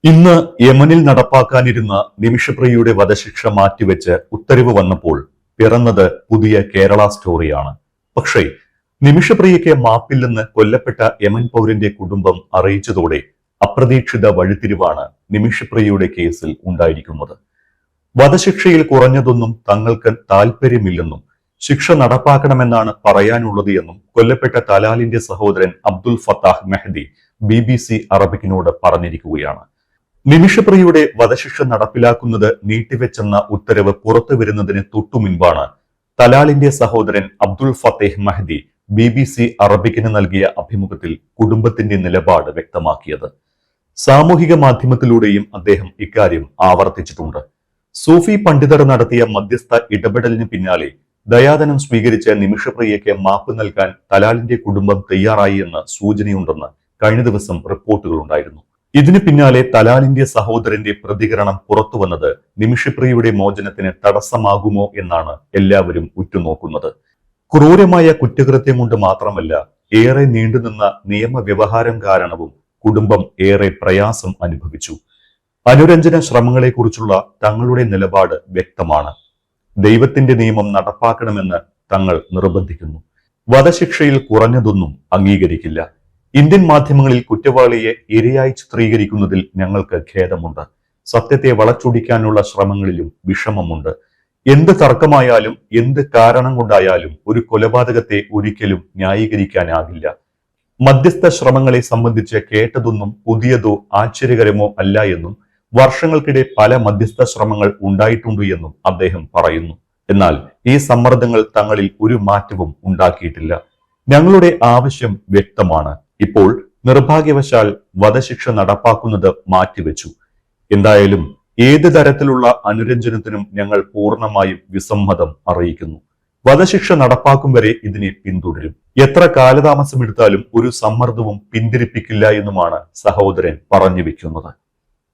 ഇന്ന് യമനിൽ നടപ്പാക്കാനിരുന്ന നിമിഷപ്രിയയുടെ വധശിക്ഷ മാറ്റിവെച്ച് ഉത്തരവ് വന്നപ്പോൾ പിറന്നത് പുതിയ കേരള സ്റ്റോറിയാണ്. പക്ഷേ നിമിഷപ്രിയയ്ക്ക് മാപ്പില്ലെന്ന് കൊല്ലപ്പെട്ട യമൻ പൗരന്റെ കുടുംബം അറിയിച്ചതോടെ അപ്രതീക്ഷിത വഴിത്തിരിവാണ് നിമിഷപ്രിയയുടെ കേസിൽ ഉണ്ടായിരിക്കുന്നത്. വധശിക്ഷയിൽ കുറഞ്ഞതൊന്നും തങ്ങൾക്ക് താല്പര്യമില്ലെന്നും ശിക്ഷ നടപ്പാക്കണമെന്നാണ് പറയാനുള്ളത് എന്നും കൊല്ലപ്പെട്ട തലാലിന്റെ സഹോദരൻ അബ്ദുൽ ഫത്താഹ് മെഹദി BBC അറബിക്കിനോട് പറഞ്ഞിരിക്കുകയാണ്. നിമിഷപ്രിയയുടെ വധശിക്ഷ നടപ്പിലാക്കുന്നത് നീട്ടിവെച്ചെന്ന ഉത്തരവ് പുറത്തുവരുന്നതിന് തൊട്ടുമുൻപാണ് തലാലിന്റെ സഹോദരൻ അബ്ദുൽ ഫത്തേഹ് മെഹദി BBC അറബിക്കിന് നൽകിയ അഭിമുഖത്തിൽ കുടുംബത്തിന്റെ നിലപാട് വ്യക്തമാക്കിയത്. സാമൂഹിക മാധ്യമത്തിലൂടെയും അദ്ദേഹം ഇക്കാര്യം ആവർത്തിച്ചിട്ടുണ്ട്. സൂഫി പണ്ഡിതർ നടത്തിയ മധ്യസ്ഥ ഇടപെടലിന് പിന്നാലെ ദയാദനം സ്വീകരിച്ച നിമിഷപ്രിയയ്ക്ക് മാപ്പ് നൽകാൻ തലാലിന്റെ കുടുംബം തയ്യാറായി എന്ന സൂചനയുണ്ടെന്ന് കഴിഞ്ഞ ദിവസം റിപ്പോർട്ടുകളുണ്ടായിരുന്നു. ഇതിന് പിന്നാലെ തലാലിന്റെ സഹോദരന്റെ പ്രതികരണം പുറത്തുവന്നത് നിമിഷപ്രിയയുടെ മോചനത്തിന് തടസ്സമാകുമോ എന്നാണ് എല്ലാവരും ഉറ്റുനോക്കുന്നത്. ക്രൂരമായ കുറ്റകൃത്യം കൊണ്ട് മാത്രമല്ല, ഏറെ നീണ്ടുനിന്ന നിയമവ്യവഹാരം കാരണവും കുടുംബം ഏറെ പ്രയാസം അനുഭവിച്ചു. അനുരഞ്ജന ശ്രമങ്ങളെക്കുറിച്ചുള്ള തങ്ങളുടെ നിലപാട് വ്യക്തമാണ്. ദൈവത്തിന്റെ നിയമം നടപ്പാക്കണമെന്ന് തങ്ങൾ നിർബന്ധിക്കുന്നു. വധശിക്ഷയിൽ കുറഞ്ഞതൊന്നും അംഗീകരിക്കില്ല. ഇന്ത്യൻ മാധ്യമങ്ങളിൽ കുറ്റവാളിയെ ഇരയായി ചിത്രീകരിക്കുന്നതിൽ ഞങ്ങൾക്ക് ഖേദമുണ്ട്. സത്യത്തെ വളച്ചൊടിക്കാനുള്ള ശ്രമങ്ങളിലും വിഷമമുണ്ട്. എന്ത് തർക്കമായാലും എന്ത് കാരണം കൊണ്ടായാലും ഒരു കൊലപാതകത്തെ ഒരിക്കലും ന്യായീകരിക്കാനാകില്ല. മധ്യസ്ഥ ശ്രമങ്ങളെ സംബന്ധിച്ച് കേട്ടതൊന്നും പുതിയതോ ആശ്ചര്യകരമോ അല്ല എന്നും വർഷങ്ങൾക്കിടെ പല മധ്യസ്ഥ ശ്രമങ്ങൾ ഉണ്ടായിട്ടുണ്ട് എന്നും അദ്ദേഹം പറയുന്നു. എന്നാൽ ഈ സമ്മർദ്ദങ്ങൾ തങ്ങളിൽ ഒരു മാറ്റവും ഉണ്ടാക്കിയിട്ടില്ല. ഞങ്ങളുടെ ആവശ്യം വ്യക്തമാണ്. ഇപ്പോൾ നിർഭാഗ്യവശാൽ വധശിക്ഷ നടപ്പാക്കുന്നത് മാറ്റിവെച്ചു. എന്തായാലും ഏത് തരത്തിലുള്ള അനുരഞ്ജനത്തിനും ഞങ്ങൾ പൂർണ്ണമായും വിസമ്മതം അറിയിക്കുന്നു. വധശിക്ഷ നടപ്പാക്കും വരെ ഇതിനെ പിന്തുടരും. എത്ര കാലതാമസമെടുത്താലും ഒരു സമ്മർദ്ദവും പിന്തിരിപ്പിക്കില്ല എന്നുമാണ് സഹോദരൻ പറഞ്ഞു വെക്കുന്നത്.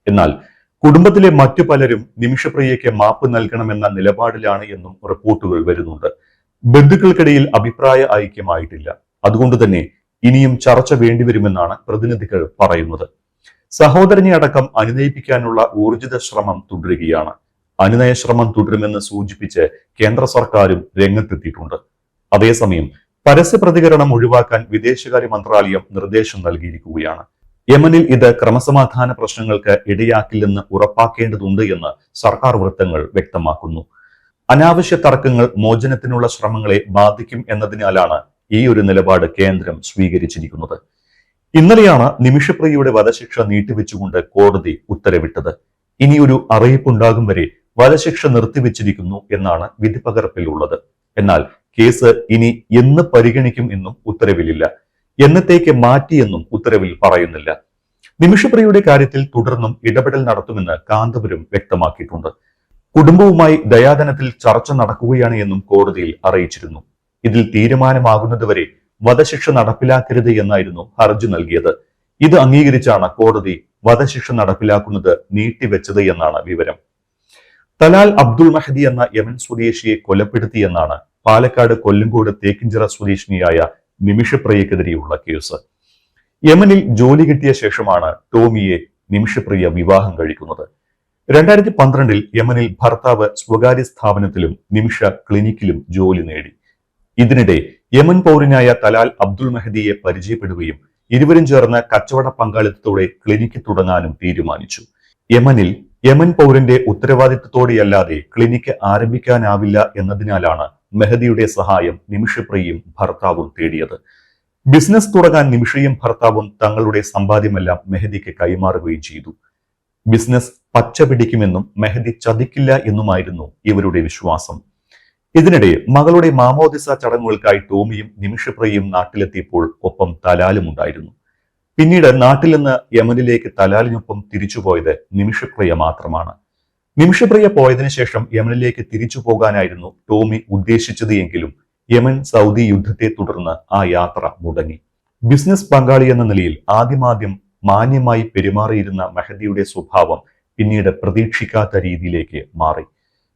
എന്നാൽ കുടുംബത്തിലെ മറ്റു പലരും നിമിഷപ്രിയയ്ക്ക് മാപ്പ് നൽകണമെന്ന നിലപാടിലാണ് എന്നും റിപ്പോർട്ടുകൾ വരുന്നുണ്ട്. ബന്ധുക്കൾക്കിടയിൽ അഭിപ്രായ ഐക്യമായിട്ടില്ല. അതുകൊണ്ട് തന്നെ ഇനിയും ചർച്ച വേണ്ടിവരുമെന്നാണ് പ്രതിനിധികൾ പറയുന്നത്. സഹോദരനെ അടക്കം അനുനയിപ്പിക്കാനുള്ള ഊർജിത ശ്രമം തുടരുകയാണ്. അനുനയ ശ്രമം തുടരുമെന്ന് സൂചിപ്പിച്ച് കേന്ദ്ര സർക്കാരും രംഗത്തെത്തിയിട്ടുണ്ട്. അതേസമയം പരസ്യ പ്രതികരണം ഒഴിവാക്കാൻ വിദേശകാര്യ മന്ത്രാലയം നിർദ്ദേശം നൽകിയിരിക്കുകയാണ്. യമനിൽ ഇത് ക്രമസമാധാന പ്രശ്നങ്ങൾക്ക് ഇടയാക്കില്ലെന്ന് ഉറപ്പാക്കേണ്ടതുണ്ട് എന്ന് സർക്കാർ വൃത്തങ്ങൾ വ്യക്തമാക്കുന്നു. അനാവശ്യ തർക്കങ്ങൾ മോചനത്തിനുള്ള ശ്രമങ്ങളെ ബാധിക്കും എന്നതിനാലാണ് ഈ ഒരു നിലപാട് കേന്ദ്രം സ്വീകരിച്ചിരിക്കുന്നത്. ഇന്നലെയാണ് നിമിഷപ്രിയയുടെ വധശിക്ഷ നീട്ടിവെച്ചുകൊണ്ട് കോടതി ഉത്തരവിട്ടത്. ഇനിയൊരു അറിയിപ്പുണ്ടാകും വരെ വധശിക്ഷ നിർത്തിവെച്ചിരിക്കുന്നു എന്നാണ് വിധിപകർപ്പിലുള്ളത്. എന്നാൽ കേസ് ഇനി എന്ന് പരിഗണിക്കും എന്നും ഉത്തരവിലില്ല. എന്നത്തേക്ക് മാറ്റിയെന്നും ഉത്തരവിൽ പറയുന്നില്ല. നിമിഷപ്രിയയുടെ കാര്യത്തിൽ തുടർന്നും ഇടപെടൽ നടത്തുമെന്ന് കാന്തപുരം വ്യക്തമാക്കിയിട്ടുണ്ട്. കുടുംബവുമായി ദയാദനത്തിൽ ചർച്ച നടക്കുകയാണ് എന്നും കോടതിയിൽ അറിയിച്ചിരുന്നു. ഇതിൽ തീരുമാനമാകുന്നതുവരെ വധശിക്ഷ നടപ്പിലാക്കരുത് എന്നായിരുന്നു ഹർജി നൽകിയത്. ഇത് അംഗീകരിച്ചാണ് കോടതി വധശിക്ഷ നടപ്പിലാക്കുന്നത് നീട്ടിവെച്ചത് എന്നാണ് വിവരം. തലാൽ അബ്ദുൽ മെഹദി എന്ന യമൻ സ്വദേശിയെ കൊലപ്പെടുത്തിയെന്നാണ് പാലക്കാട് കൊല്ലങ്കോട് തേക്കിഞ്ചിറ സ്വദേശിനിയായ നിമിഷപ്രിയക്കെതിരെയുള്ള കേസ്. യമനിൽ ജോലി കിട്ടിയ ശേഷമാണ് ടോമിയെ നിമിഷപ്രിയ വിവാഹം കഴിക്കുന്നത്. 2012 യമനിൽ ഭർത്താവ് സ്വകാര്യ സ്ഥാപനത്തിലും നിമിഷ ക്ലിനിക്കിലും ജോലി നേടി. ഇതിനിടെ യമൻ പൗരനായ തലാൽ അബ്ദുൽ മെഹദിയെ പരിചയപ്പെടുകയും ഇരുവരും ചേർന്ന് കച്ചവട പങ്കാളിത്തത്തോടെ ക്ലിനിക്ക് തുടങ്ങാനും തീരുമാനിച്ചു. യമൻ പൗരന്റെ ഉത്തരവാദിത്തത്തോടെയല്ലാതെ ക്ലിനിക്ക് ആരംഭിക്കാനാവില്ല എന്നതിനാലാണ് മെഹദിയുടെ സഹായം നിമിഷപ്രിയയും ഭർത്താവും തേടിയത്. ബിസിനസ് തുടങ്ങാൻ നിമിഷയും ഭർത്താവും തങ്ങളുടെ സമ്പാദ്യമെല്ലാം മെഹദിക്ക് കൈമാറുകയും ചെയ്തു. ബിസിനസ് പച്ച പിടിക്കുമെന്നും മെഹദി ചതിക്കില്ല എന്നുമായിരുന്നു ഇവരുടെ വിശ്വാസം. ഇതിനിടെ മകളുടെ മാമോദിസ ചടങ്ങുകൾക്കായി ടോമിയും നിമിഷപ്രിയയും നാട്ടിലെത്തിയപ്പോൾ ഒപ്പം തലാലും ഉണ്ടായിരുന്നു. പിന്നീട് നാട്ടിൽ നിന്ന് യമനിലേക്ക് തലാലിനൊപ്പം തിരിച്ചുപോയത് നിമിഷപ്രിയ മാത്രമാണ്. നിമിഷപ്രിയ പോയതിനു ശേഷം യമനിലേക്ക് തിരിച്ചു പോകാനായിരുന്നു ടോമി ഉദ്ദേശിച്ചത് എങ്കിലും യമൻ സൗദി യുദ്ധത്തെ തുടർന്ന് ആ യാത്ര മുടങ്ങി. ബിസിനസ് പങ്കാളി എന്ന നിലയിൽ ആദ്യമാദ്യം മാന്യമായി പെരുമാറിയിരുന്ന മെഹദിയുടെ സ്വഭാവം പിന്നീട് പ്രതീക്ഷിക്കാത്ത രീതിയിലേക്ക് മാറി.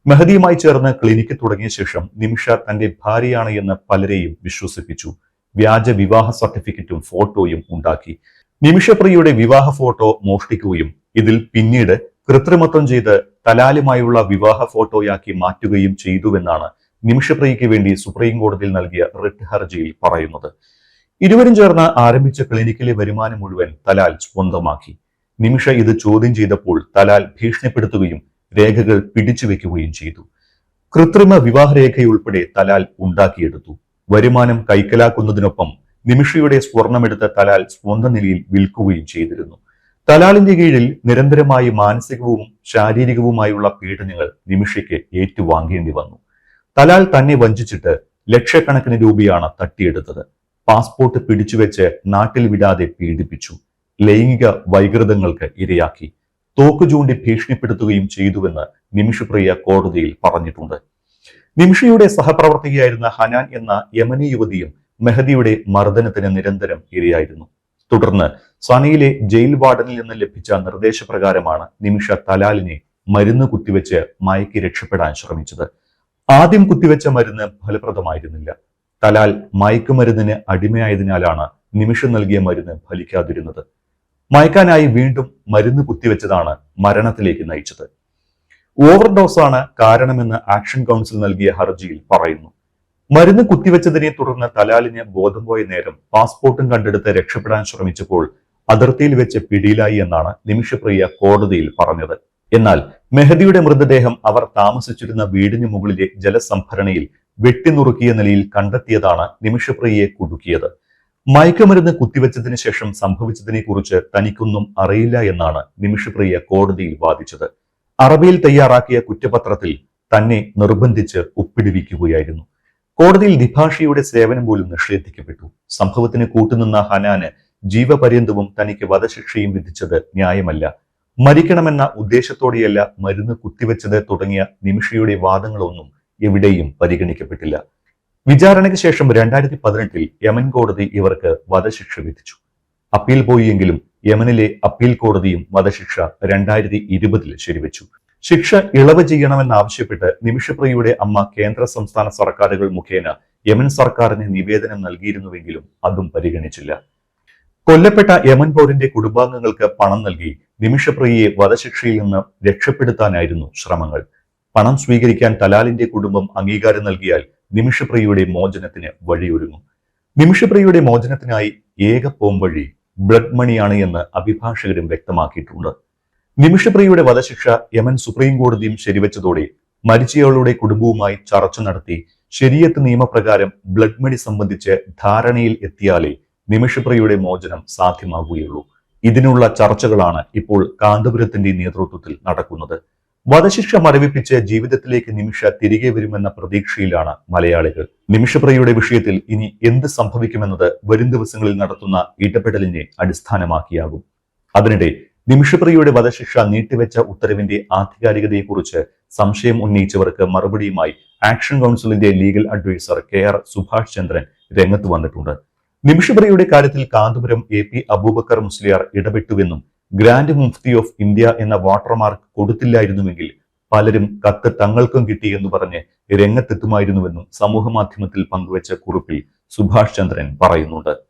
മെഹദിയുമായി ചേർന്ന് ക്ലിനിക്ക് തുടങ്ങിയ ശേഷം നിമിഷ തന്റെ ഭാര്യയാണ് എന്ന് പലരെയും വിശ്വസിപ്പിച്ചു. വ്യാജ വിവാഹ സർട്ടിഫിക്കറ്റും ഫോട്ടോയും ഉണ്ടാക്കി. നിമിഷപ്രിയയുടെ വിവാഹ ഫോട്ടോ മോഷ്ടിക്കുകയും ഇതിൽ പിന്നീട് കൃത്രിമത്വം ചെയ്ത് തലാലുമായുള്ള വിവാഹ ഫോട്ടോയാക്കി മാറ്റുകയും ചെയ്തുവെന്നാണ് നിമിഷപ്രിയയ്ക്ക് വേണ്ടി സുപ്രീം കോടതിയിൽ നൽകിയ റിട്ട് ഹർജിയിൽ പറയുന്നത്. ഇരുവരും ചേർന്ന് ആരംഭിച്ച ക്ലിനിക്കിലെ വരുമാനം മുഴുവൻ തലാൽ സ്വന്തമാക്കി. നിമിഷ ഇത് ചോദ്യം ചെയ്തപ്പോൾ തലാൽ ഭീഷണിപ്പെടുത്തുകയും രേഖകൾ പിടിച്ചുവെക്കുകയും ചെയ്തു. കൃത്രിമ വിവാഹരേഖയുൾപ്പെടെ തലാൽ ഉണ്ടാക്കിയെടുത്തു. വരുമാനം കൈക്കലാക്കുന്നതിനൊപ്പം നിമിഷയുടെ സ്വർണമെടുത്ത തലാൽ സ്വന്തം നിലയിൽ വിൽക്കുകയും ചെയ്തിരുന്നു. തലാലിന്റെ കീഴിൽ നിരന്തരമായി മാനസികവും ശാരീരികവുമായുള്ള പീഡനങ്ങൾ നിമിഷയ്ക്ക് ഏറ്റുവാങ്ങേണ്ടി വന്നു. തലാൽ തന്നെ വഞ്ചിച്ചിട്ട് ലക്ഷക്കണക്കിന് രൂപയാണ് തട്ടിയെടുത്തത്. പാസ്പോർട്ട് പിടിച്ചുവെച്ച് നാട്ടിൽ വിടാതെ പീഡിപ്പിച്ചു. ലൈംഗിക വൈകൃതങ്ങൾക്ക് ഇരയാക്കി. തോക്ക് ചൂണ്ടി ഭീഷണിപ്പെടുത്തുകയും ചെയ്തുവെന്ന് നിമിഷപ്രിയ കോടതിയിൽ പറഞ്ഞിട്ടുണ്ട്. നിമിഷയുടെ സഹപ്രവർത്തകയായിരുന്ന ഹനാൻ എന്ന യമനി യുവതിയും മെഹദിയുടെ മർദ്ദനത്തിന് നിരന്തരം ഇരയായിരുന്നു. തുടർന്ന് സനയിലെ ജയിൽ വാർഡനിൽ നിന്ന് ലഭിച്ച നിർദ്ദേശപ്രകാരമാണ് നിമിഷ തലാലിനെ മരുന്ന് കുത്തിവെച്ച് മയക്കി രക്ഷപ്പെടാൻ ശ്രമിച്ചത്. ആദ്യം കുത്തിവെച്ച മരുന്ന് ഫലപ്രദമായിരുന്നില്ല. തലാൽ മയക്കുമരുന്നിന് അടിമയായതിനാലാണ് നിമിഷം നൽകിയ മരുന്ന് ഫലിക്കാതിരുന്നത്. മയക്കാനായി വീണ്ടും മരുന്ന് കുത്തിവെച്ചതാണ് മരണത്തിലേക്ക് നയിച്ചത്. ഓവർഡോസാണ് കാരണമെന്ന് ആക്ഷൻ കൗൺസിൽ നൽകിയ ഹർജിയിൽ പറയുന്നു. മരുന്ന് കുത്തിവെച്ചതിനെ തുടർന്ന് തലാലിന് ബോധം പോയ നേരം പാസ്പോർട്ടും കണ്ടെടുത്ത് രക്ഷപ്പെടാൻ ശ്രമിച്ചപ്പോൾ അതിർത്തിയിൽ വെച്ച് പിടിയിലായി എന്നാണ് നിമിഷപ്രിയ കോടതിയിൽ പറഞ്ഞത്. എന്നാൽ മെഹദിയുടെ മൃതദേഹം അവർ താമസിച്ചിരുന്ന വീടിന് മുകളിലെ ജലസംഭരണിയിൽ വെട്ടിനുറുക്കിയ നിലയിൽ കണ്ടെത്തിയതാണ് നിമിഷപ്രിയയെ കുടുക്കിയത്. മയക്കുമരുന്ന് കുത്തിവെച്ചതിന് ശേഷം സംഭവിച്ചതിനെ കുറിച്ച് തനിക്കൊന്നും അറിയില്ല എന്നാണ് നിമിഷപ്രിയ കോടതിയിൽ വാദിച്ചത്. അറബിയിൽ തയ്യാറാക്കിയ കുറ്റപത്രത്തിൽ തന്നെ നിർബന്ധിച്ച് ഒപ്പിടുവിക്കുകയായിരുന്നു. കോടതിയിൽ ദ്വിഭാഷിയുടെ സേവനം പോലും നിഷേധിക്കപ്പെട്ടു. സംഭവത്തിന് കൂട്ടുനിന്ന ഹനാന് ജീവപര്യന്തവും തനിക്ക് വധശിക്ഷയും വിധിച്ചത് ന്യായമല്ല. മരിക്കണമെന്ന ഉദ്ദേശത്തോടെയല്ല മരുന്ന് കുത്തിവെച്ചത് തുടങ്ങിയ നിമിഷയുടെ വാദങ്ങളൊന്നും എവിടെയും പരിഗണിക്കപ്പെട്ടില്ല. വിചാരണയ്ക്ക് ശേഷം 2018 യമൻ കോടതി ഇവർക്ക് വധശിക്ഷ വിധിച്ചു. അപ്പീൽ പോയെങ്കിലും യമനിലെ അപ്പീൽ കോടതിയും വധശിക്ഷ 2020 ശരിവെച്ചു. ശിക്ഷ ഇളവ് ചെയ്യണമെന്നാവശ്യപ്പെട്ട് നിമിഷപ്രിയയുടെ അമ്മ കേന്ദ്ര സംസ്ഥാന സർക്കാരുകൾ മുഖേന യമൻ സർക്കാരിന് നിവേദനം നൽകിയിരുന്നുവെങ്കിലും അതും പരിഗണിച്ചില്ല. കൊല്ലപ്പെട്ട യമൻ പൗരന്റെ കുടുംബാംഗങ്ങൾക്ക് പണം നൽകി നിമിഷപ്രിയയെ വധശിക്ഷയിൽ നിന്ന് രക്ഷപ്പെടുത്താനായിരുന്നു ശ്രമങ്ങൾ. പണം സ്വീകരിക്കാൻ തലാലിന്റെ കുടുംബം അംഗീകാരം നൽകിയാൽ നിമിഷപ്രിയയുടെ മോചനത്തിന് വഴിയൊരുങ്ങും. നിമിഷപ്രിയയുടെ മോചനത്തിനായി ഏക പോംവഴി ബ്ലഡ് മണിയാണ് എന്ന് അഭിഭാഷകരും വ്യക്തമാക്കിയിട്ടുണ്ട്. നിമിഷപ്രിയയുടെ വധശിക്ഷ യമൻ സുപ്രീം കോടതിയും ശരിവെച്ചതോടെ മരിച്ചയാളുടെ കുടുംബവുമായി ചർച്ച നടത്തി ശരീഅത്ത് നിയമപ്രകാരം ബ്ലഡ് മണി സംബന്ധിച്ച് ധാരണയിൽ എത്തിയാലേ നിമിഷപ്രിയയുടെ മോചനം സാധ്യമാകുകയുള്ളൂ. ഇതിനുള്ള ചർച്ചകളാണ് ഇപ്പോൾ കാന്തപുരത്തിന്റെ നേതൃത്വത്തിൽ നടക്കുന്നത്. വധശിക്ഷ മരവിപ്പിച്ച് ജീവിതത്തിലേക്ക് നിമിഷ തിരികെ വരുമെന്ന പ്രതീക്ഷയിലാണ് മലയാളികൾ. നിമിഷപ്രിയയുടെ വിഷയത്തിൽ ഇനി എന്ത് സംഭവിക്കുമെന്നത് വരും ദിവസങ്ങളിൽ നടത്തുന്ന ഇടപെടലിനെ അടിസ്ഥാനമാക്കിയാകും. അതിനിടെ നിമിഷപ്രിയയുടെ വധശിക്ഷ നീട്ടിവെച്ച ഉത്തരവിന്റെ ആധികാരികതയെക്കുറിച്ച് സംശയം ഉന്നയിച്ചവർക്ക് മറുപടിയുമായി ആക്ഷൻ കൗൺസിലിന്റെ legal adviser KR Subhash Chandran രംഗത്ത് വന്നിട്ടുണ്ട്. നിമിഷപ്രിയയുടെ കാര്യത്തിൽ കാന്തപുരം AP അബൂബക്കർ മുസ്ലിയാർ ഇടപെട്ടുവെന്നും ഗ്രാൻഡ് മുഫ്തി ഓഫ് ഇന്ത്യ എന്ന വാട്ടർമാർക്ക് കൊടുത്തില്ലായിരുന്നുവെങ്കിൽ പലരും കത്ത് തങ്ങൾക്കും കിട്ടി എന്ന് പറഞ്ഞ് രംഗത്തെത്തുമായിരുന്നുവെന്നും സമൂഹ മാധ്യമത്തിൽ പങ്കുവച്ച കുറിപ്പിൽ സുഭാഷ് ചന്ദ്രൻ പറയുന്നുണ്ട്.